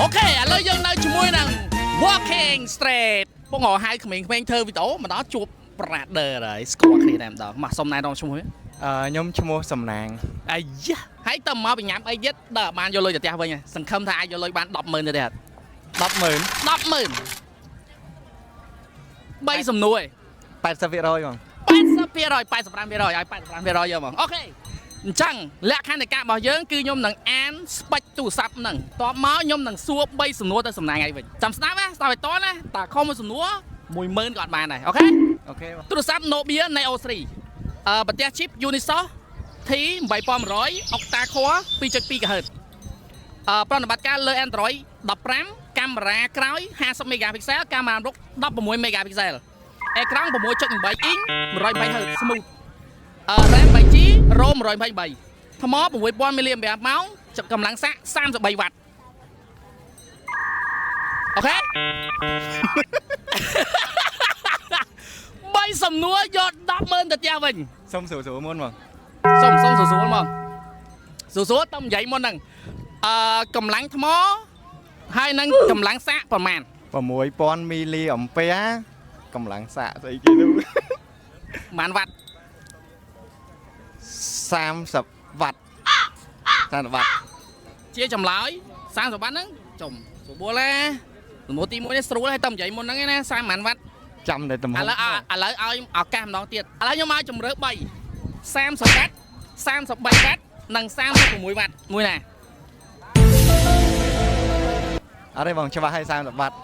អូខេឥឡូវយើងនៅជាមួយនឹង Walking Street បងហៅក្មេងៗធ្វើវីដេអូមកដល់ជួប brother ហើយស្គាល់គ្នាតែម្ដងមកសុំណែនាំឈ្មោះខ្ញុំឈ្មោះសំណាងអាយ៉ាហើយតើមកបញ្ញាប់អីទៀតដល់បានយកលុយទៅផ្ទះវិញសង្ឃឹមថាអាចយកលុយបាន 100000 ទៅទេអត់ 100000 3សំណួរឯង 80% ហ្មង 80% 85% ឲ្យ 85% យកហ្មងអូខេអញ្ចឹងលក្ខខណ្ឌនៃការរបស់យើងគឺខ្ញុំនឹងអានស្ពេចទូរស័ព្ទហ្នឹងតបមកខ្ញុំនឹងសួរ3សំណួរទៅសំណាងឯងវិញចាំស្ដាប់ណាស្ដាប់ឲ្យតណាតាខំមួយសំណួរ 10000 ក៏អត់បានដែរអូខេទូរស័ព្ទ Nobia Neo 3ប្រទេស chip Unisoc T 8100 Octa Core 2.2 GHz ប្រតិបត្តិការលើ Android 15កាមេរ៉ាក្រោយ50 megapixel កាមេរ៉ាមុខ16 megapixel អេក្រង់ 6.8 inch 120 Hz smooth RAM 3G ROM 123ថ្ម 6000 mAh កម្លាំងសាក33 W អូខេ 3សំណួរយក 100000 ទៅផ្ទះវិញសុំសួរមុនហ្មងសុំសួរមកសួរតំនិយាយមុនហ្នឹងកម្លាំងថ្មហើយនឹងកម្លាំងសាកប្រមាណ 6000 មីលីអំពែកម្លាំងសាកស្អីគេនោះប៉ុន្មានវ៉ាត់30 វ៉ាត់30 វ៉ាត់ជាចម្លើយ30 វ៉ាត់ហ្នឹងចំស្រួលណាសំណួរទី1នេះស្រួលហើយតំនិយាយមុនហ្នឹងឯណា30ម៉ានវ៉ាត់ចាំតែទំហំឥឡូវឲ្យឱកាសម្ដងទៀតឥឡូវខ្ញុំមកជម្រើស3 30 វ៉ាត់33 វ៉ាត់និង36 វ៉ាត់មួយណាអត់ទេបងច្បាស់ឲ្យ30 វ៉ាត់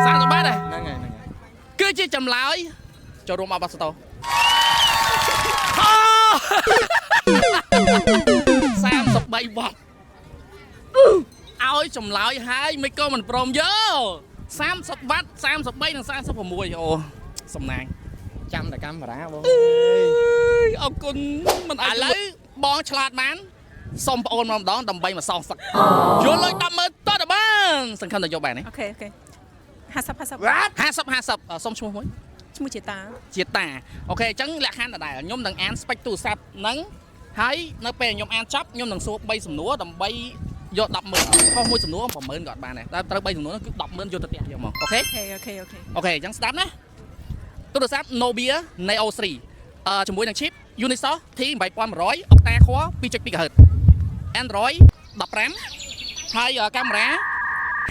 30 វ៉ាត់ហ្នឹងហើយគឺជាចម្លើយចូលរួមអបអរសាទរ33 វ៉ាត់ឲ្យចម្លើយហើយមិនក៏មិនព្រមយក30 វ៉ាត់33និង36អូសំណាងចាំតែកាមេរ៉ាបងអរគុណមិនឥឡូវបងឆ្លាតបានសុំប្អូនមកម្ដងដើម្បីមកសងសឹកយកលុយ 100000 តើបានសង្ឃឹមតែយកបានទេអូខេ50សុំឈ្មោះមួយឈ្មោះជាតាអូខេអញ្ចឹងលក្ខខណ្ឌដដែលខ្ញុំនឹងអានស្ពេចទូរស័ព្ទហ្នឹងហើយនៅពេលខ្ញុំអានចប់ខ្ញុំនឹងសួរ3សំណួរដើម្បីយក 100000 ខុសមួយសំណួរ 10000 ក៏អត់បានដែរតែត្រូវ3សំណួរហ្នឹងគឺ 100000 យកទៅផ្ទះយកមកអូខេអញ្ចឹងស្ដាប់ណាទូរស័ព្ទ Nobia Neo 3ជាមួយនឹង chip Unisoc T 8100 Octa Core 2.2 GHz Android 15ហើយកាមេរ៉ា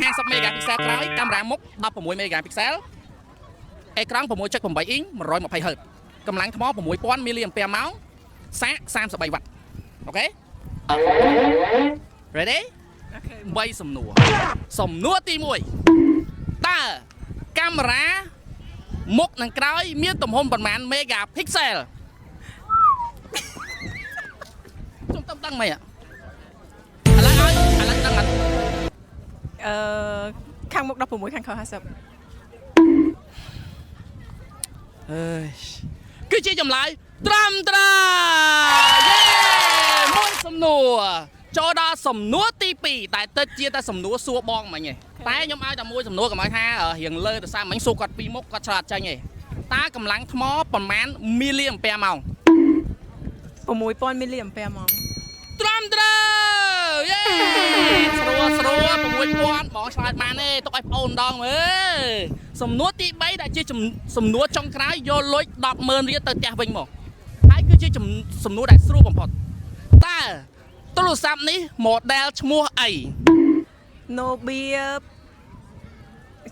50 megapixel ក្រោយកាមេរ៉ាមុខ16 megapixel អេក្រង់ 6.8 inch 120 Hz កម្លាំងថ្ម 6000 mAh សាក33 វ៉ាត់អូខេ Ready 3សំណួរសំណួរទី1តើកាមេរ៉ាមុខនិងក្រោយមានទំហំប៉ុន្មាន megapixel ខ្ញុំតឹងមិនឥឡូវដឹងអត់ខាងមុខ16ខាងក្រោយ50អើយគឺជាចម្លើយត្រឹមត្រូវយេមួយសំណួរចូលដល់សំណួរទី2តែទៅជាតែសំណួរសួរបងមិញឯងតែខ្ញុំឲ្យតែមួយសំណួរកុំឲ្យថារៀងលើទៅសារមិញសួរគាត់2មុខគាត់ឆ្លាតចាញ់ឯងតើកម្លាំងថ្មប្រមាណមីលីអំពែម៉ោង6000 មីលីអំពែម៉ោងត្រឹមត្រូវយេស្រួល6000បងឆ្លើយបានទេទុកឲ្យប្អូនម្ដងមើលសំណួរទី3ដែលជាសំណួរចុងក្រោយយកលុយ 100000 រៀលទៅផ្ទះវិញមកហើយគឺជាសំណួរដែលស្រួលបំផុតតើទូរស័ព្ទនេះ model ឈ្មោះអី Nobia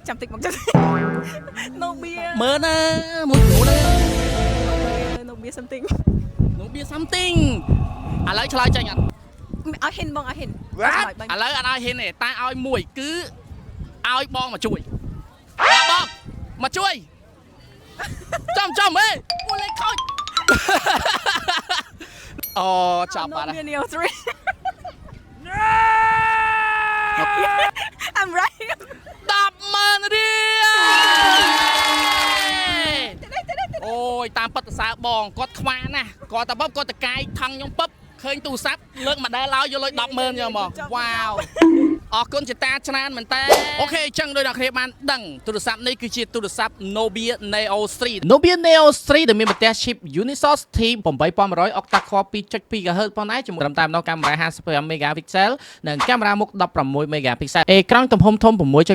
ចាំតិចមកចាំ Nobia មើលណាមួយសំណួរណា Nobia something ឥឡូវឆ្លើយចាញ់អត់ឲ្យហ៊ិនបងឲ្យហ៊ិនឥឡូវអត់ឲ្យហ៊ិនទេតែឲ្យមួយគឺឲ្យបងមកជួយបងមកជួយចំហេមួយលេខខូចអូចាប់បាត់ហើយ Neo 3 I'm right 100000 រៀលអូយតាមពិតសរសើរបងគាត់ខ្វាណាស់គាត់តែគាត់តកាយថងខ្ញុំពឹបឃើញទូរស័ព្ទលើកម៉ាដែលឡើយយកលុយ 100000 យកមកវ៉ាវ អរគុណជាតាច្រើនមែនតើអូខេអញ្ចឹងដោយអ្នកគ្នាបានដឹងទូរស័ព្ទនេះគឺជាទូរស័ព្ទ Nobia Neo 3 Nobia Neo 3ដែលមានបន្ទះ chip Unisoc T8100 Octa Core 2.2 GHz ផងដែរជាមួយត្រឹមតែម្ដងកាមេរ៉ា55 megapixel និងកាមេរ៉ាមុខ16 megapixel អេក្រង់ទំហំធំ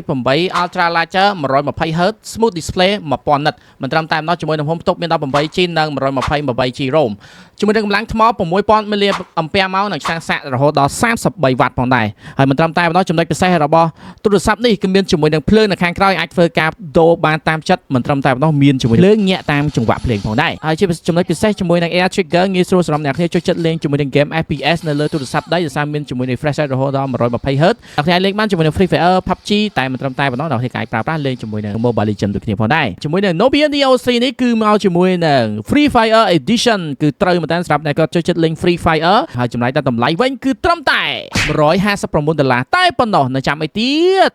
6.8 Ultra Larger 120Hz Smooth Display 1000 nit មិនត្រឹមតែម្ដងជាមួយទំហំផ្ទុកមាន 18G និង 128G ROM ជាមួយនឹងកម្លាំងថ្ម 6000 mAh និងឆ្ងាញ់សាករហូតដល់33 W ផងដែរហើយមិនត្រឹមតែម្ដងចំណុចពិសេសរបស់ទូរស័ព្ទនេះគឺមានជាមួយនឹងភ្លើងនៅខាងក្រោយអាចធ្វើការដូរបានតាមចិត្តមិនត្រឹមតែម្ដងមានជាមួយភ្លើងញាក់តាមចង្វាក់ភ្លេងផងដែរហើយជាចំណុចពិសេសជាមួយនឹង Air Trigger ងាយស្រួលសម្រាប់អ្នកគ្នាចូលចិត្តលេងជាមួយនឹង game FPS នៅលើទូរស័ព្ទដៃដោយសារមានជាមួយនឹង refresh rate រហូតដល់ 120Hz អ្នកគ្នាលេងបានជាមួយនឹង Free Fire PUBG តែមិនត្រឹមតែម្ដងអ្នកគ្នាអាចប្រើប្រាស់លេងជាមួយនឹង Mobile Legends ដូចគ្នាផងដែរជាមួយនឹង Nobia Neo 3នេះគឺមកជាមួយនឹង Free Fire Edition គឺត្រូវមែនតើសម្រាប់អ្នកគាត់ចូលចិត្តលេង Free Fire ហើយចម្លែកតែតម្លៃវិញគឺត្រឹមតែ$159តែប៉ុណ្ណោះនៅចាំអីទៀត